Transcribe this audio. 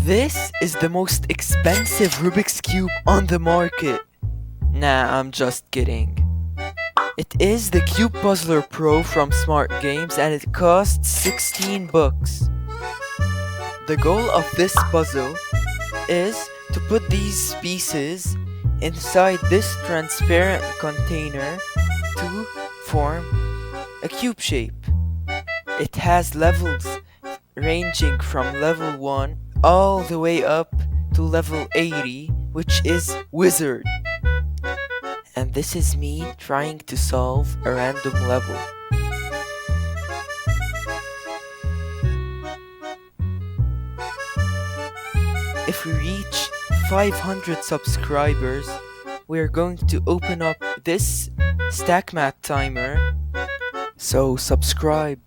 This is the most expensive Rubik's Cube on the market. Nah, I'm just kidding. It is the Cube Puzzler Pro from Smart Games and it costs 16 bucks. The goal of this puzzle is to put these pieces inside this transparent container to form a cube shape. It has levels ranging from level 1 all the way up to level 80, which is Wizard. And this is me trying to solve a random level. If we reach 500 subscribers, we are going to open up this stack mat timer. So subscribe.